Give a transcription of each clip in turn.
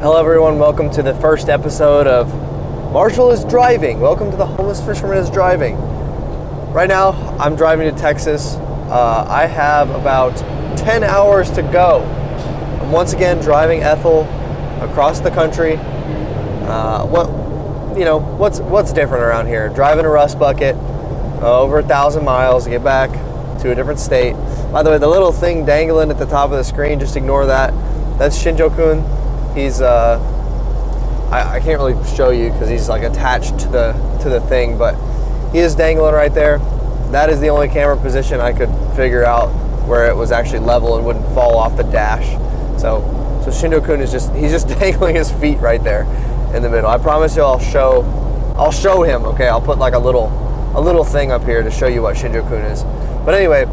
Hello everyone, welcome to the first episode of Marshall is Driving. Welcome to the Homeless Fisherman is Driving. Right now, I'm driving to Texas. I have about 10 hours to go. I'm once again driving Ethel across the country. What's different around here? Driving a rust bucket over 1,000 miles to get back to a different state. By the way, the little thing dangling at the top of the screen, just ignore that. That's Shinjo-kun. He's I can't really show you because he's like attached to the thing, but he is dangling right there. That is the only camera position I could figure out where it was actually level and wouldn't fall off the dash. So Shinjo-kun is he's just dangling his feet right there in the middle. I promise you I'll show him, okay? I'll put like a little thing up here to show you what Shinjo-kun is. But anyway,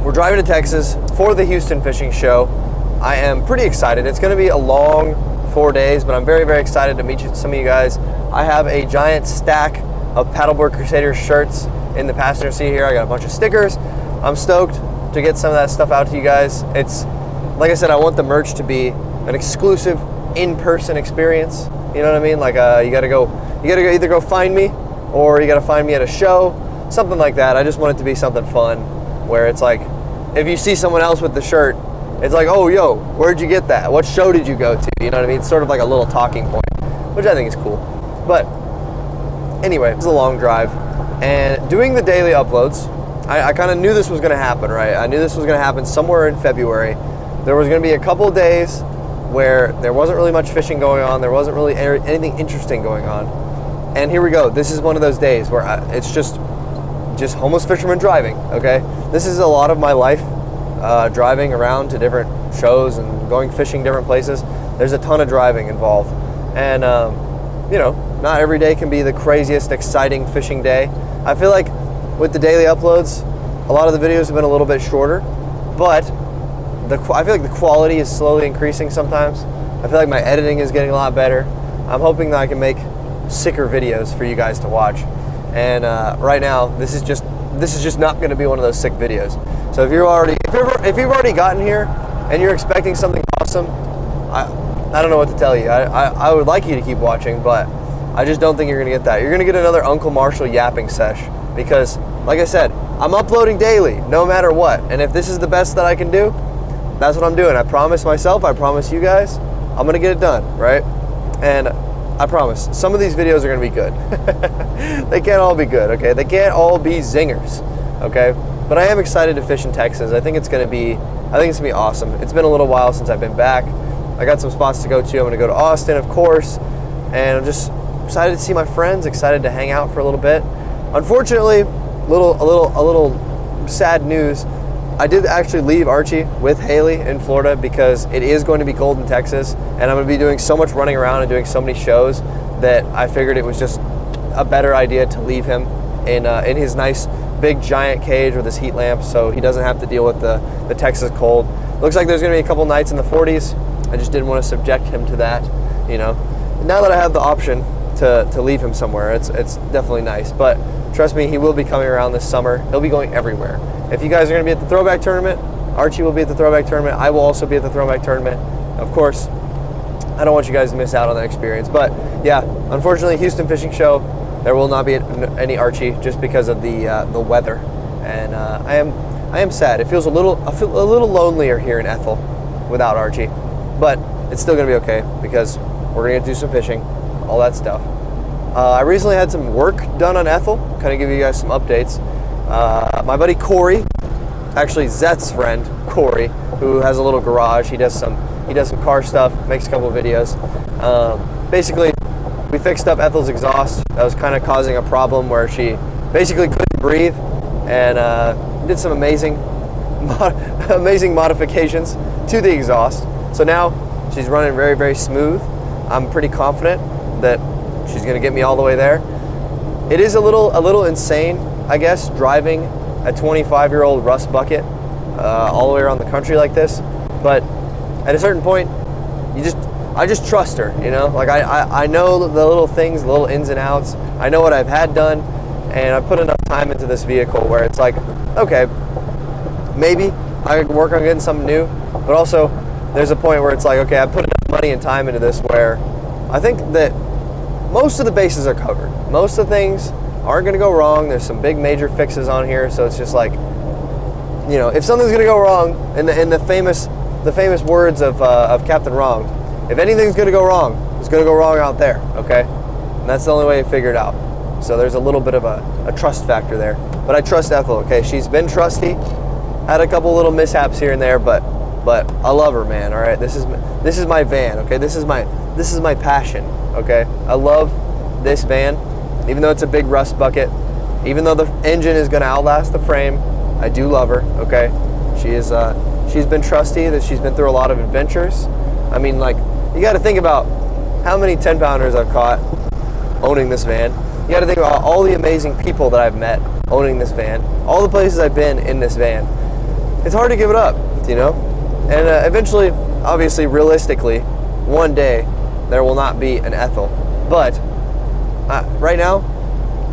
we're driving to Texas for the Houston Fishing Show. I am pretty excited. It's going to be a long 4 days, but I'm very, very excited to meet some of you guys. I have a giant stack of Paddleboard Crusaders shirts in the passenger seat here. I got a bunch of stickers. I'm stoked to get some of that stuff out to you guys. It's, like I said, I want the merch to be an exclusive in-person experience. You know what I mean? Like you gotta go either go find me or you gotta find me at a show, something like that. I just want it to be something fun where it's like, if you see someone else with the shirt, it's like, oh, yo, where'd you get that? What show did you go to? You know what I mean? It's sort of like a little talking point, which I think is cool. But anyway, it's a long drive. And doing the daily uploads, I kind of knew this was going to happen, right? I knew this was going to happen somewhere in February. There was going to be a couple of days where there wasn't really much fishing going on. There wasn't really anything interesting going on. And here we go. This is one of those days where it's just homeless fisherman driving, okay? This is a lot of my life. Driving around to different shows and going fishing different places. There's a ton of driving involved. And, not every day can be the craziest, exciting fishing day. I feel like with the daily uploads, a lot of the videos have been a little bit shorter, but I feel like the quality is slowly increasing sometimes. I feel like my editing is getting a lot better. I'm hoping that I can make sicker videos for you guys to watch. And right now, this is just not going to be one of those sick videos. So if you've already gotten here and you're expecting something awesome, I don't know what to tell you. I would like you to keep watching, but I just don't think you're going to get that. You're going to get another Uncle Marshall yapping sesh because, like I said, I'm uploading daily, no matter what. And if this is the best that I can do, that's what I'm doing. I promise myself, I promise you guys, I'm going to get it done, right? And I promise, some of these videos are going to be good. They can't all be good, okay? They can't all be zingers, okay? But I am excited to fish in Texas. I think it's going to be awesome. It's been a little while since I've been back. I got some spots to go to. I'm going to go to Austin, of course, and I'm just excited to see my friends, excited to hang out for a little bit. Unfortunately, a little sad news. I did actually leave Archie with Haley in Florida because it is going to be cold in Texas, and I'm going to be doing so much running around and doing so many shows that I figured it was just a better idea to leave him in his nice big giant cage with his heat lamp so he doesn't have to deal with the Texas cold. Looks like there's going to be a couple nights in the 40s. I just didn't want to subject him to that, you know. Now that I have the option to leave him somewhere, it's definitely nice. But trust me, he will be coming around this summer. He'll be going everywhere. If you guys are going to be at the Throwback Tournament, Archie will be at the Throwback Tournament. I will also be at the Throwback Tournament. Of course, I don't want you guys to miss out on that experience. But yeah, unfortunately, Houston Fishing Show, there will not be any Archie just because of the weather. And I am sad. It feels a little lonelier here in Ethel without Archie. But it's still going to be okay because we're going to do some fishing, all that stuff. I recently had some work done on Ethel. Kind of give you guys some updates. My buddy Corey, actually Zet's friend Corey, who has a little garage. He does some car stuff, makes a couple of videos. Basically, we fixed up Ethel's exhaust. That was kind of causing a problem where she basically couldn't breathe, and did some amazing modifications to the exhaust. So now she's running very, very smooth. I'm pretty confident that she's going to get me all the way there. It is a little insane, I guess, driving a 25-year-old rust bucket all the way around the country like this. But at a certain point, I just trust her, you know? Like I know the little things, the little ins and outs. I know what I've had done, and I've put enough time into this vehicle where it's like, okay, maybe I could work on getting something new, but also there's a point where it's like, okay, I put enough money and time into this where I think that most of the bases are covered. Most of the things aren't going to go wrong. There's some big major fixes on here, so it's just like, you know, if something's going to go wrong, in the famous words of Captain Wrong, if anything's going to go wrong, it's going to go wrong out there, okay? And that's the only way to figure it out. So there's a little bit of a trust factor there. But I trust Ethel, okay? She's been trusty, had a couple little mishaps here and there, but I love her, man, all right? This is my van, okay? This is my passion, okay? I love this van, even though it's a big rust bucket, even though the engine is going to outlast the frame. I do love her, okay? She's been trusty, that she's been through a lot of adventures. I mean, like, you got to think about how many 10-pounders I've caught owning this van. You got to think about all the amazing people that I've met owning this van, all the places I've been in this van. It's hard to give it up, you know? And eventually, obviously, realistically, one day, there will not be an Ethel. But right now,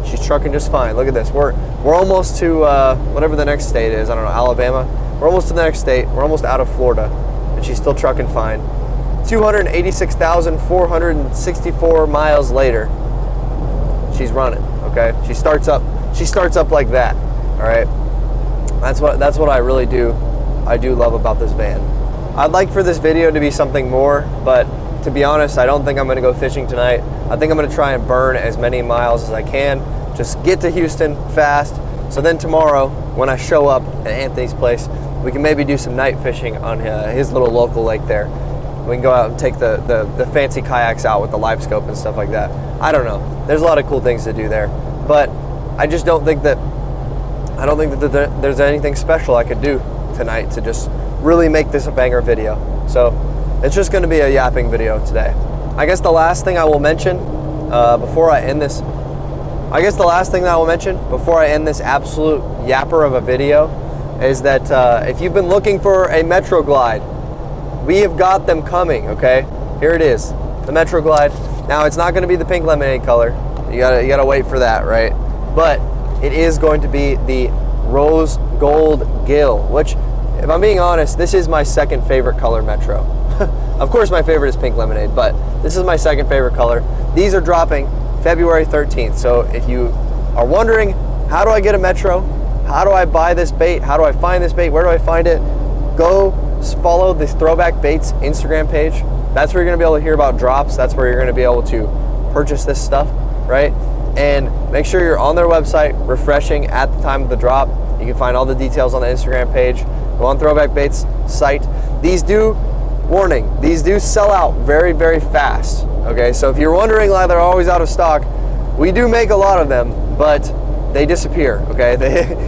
she's trucking just fine. Look at this. We're almost to whatever the next state is. I don't know, Alabama. We're almost to the next state. We're almost out of Florida, and she's still trucking fine. 286,464 miles later, she's running. Okay, she starts up like that. All right, that's what I really do. I do love about this van. I'd like for this video to be something more, but to be honest, I don't think I'm going to go fishing tonight. I think I'm going to try and burn as many miles as I can. Just get to Houston fast. So then tomorrow, when I show up at Anthony's place, we can maybe do some night fishing on his little local lake there. We can go out and take the fancy kayaks out with the live scope and stuff like that. I don't know. There's a lot of cool things to do there. But I just don't think that there's anything special I could do tonight to just really make this a banger video. So it's just going to be a yapping video today. I guess the last thing I will mention before I end this absolute yapper of a video is that if you've been looking for a Metro Glide, we have got them coming, okay? Here it is, the Metro Glide. Now, it's not going to be the pink lemonade color. You gotta wait for that, right? But it is going to be the rose gold gill, which, if I'm being honest, this is my second favorite color Metro. Of course, my favorite is pink lemonade, but this is my second favorite color. These are dropping February 13th. So if you are wondering, how do I get a Metro? How do I buy this bait? How do I find this bait? Where do I find it? Go follow the Throwback Baits Instagram page. That's where you're going to be able to hear about drops. That's where you're going to be able to purchase this stuff, right? And make sure you're on their website, refreshing at the time of the drop. You can find all the details on the Instagram page. Go on Throwback Baits site. These do sell out very, very fast. Okay, so if you're wondering why they're always out of stock, we do make a lot of them, but they disappear. Okay,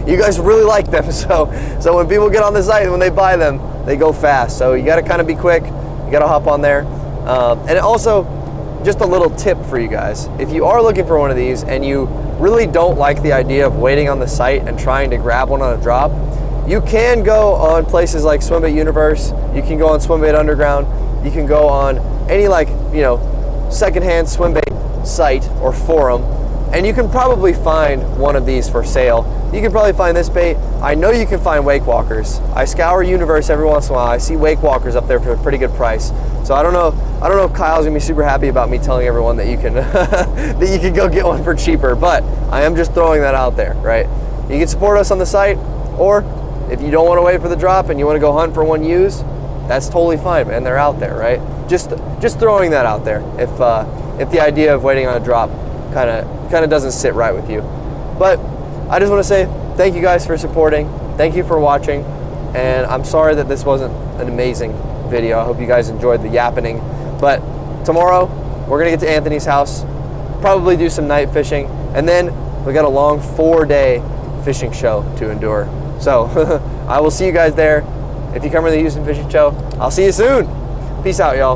you guys really like them, so when people get on the site, when they buy them, they go fast. So you got to kind of be quick. You got to hop on there. And also, just a little tip for you guys: if you are looking for one of these and you really don't like the idea of waiting on the site and trying to grab one on a drop, you can go on places like Swimbait Universe. You can go on Swimbait Underground. You can go on any, like, you know, secondhand swimbait site or forum, and you can probably find one of these for sale. You can probably find this bait. I know you can find wake walkers. I scour Universe every once in a while. I see wake walkers up there for a pretty good price. So I don't know if Kyle's gonna be super happy about me telling everyone that you can that you can go get one for cheaper, but I am just throwing that out there, right? You can support us on the site, or if you don't want to wait for the drop and you want to go hunt for one used, that's totally fine, man. They're out there, right? Just throwing that out there. If the idea of waiting on a drop kind of doesn't sit right with you. But I just want to say thank you guys for supporting. Thank you for watching. And I'm sorry that this wasn't an amazing video. I hope you guys enjoyed the yappening. But tomorrow, we're going to get to Anthony's house, probably do some night fishing, and then we got a long 4-day fishing show to endure. So I will see you guys there. If you come to the Houston Fishing Show, I'll see you soon. Peace out, y'all.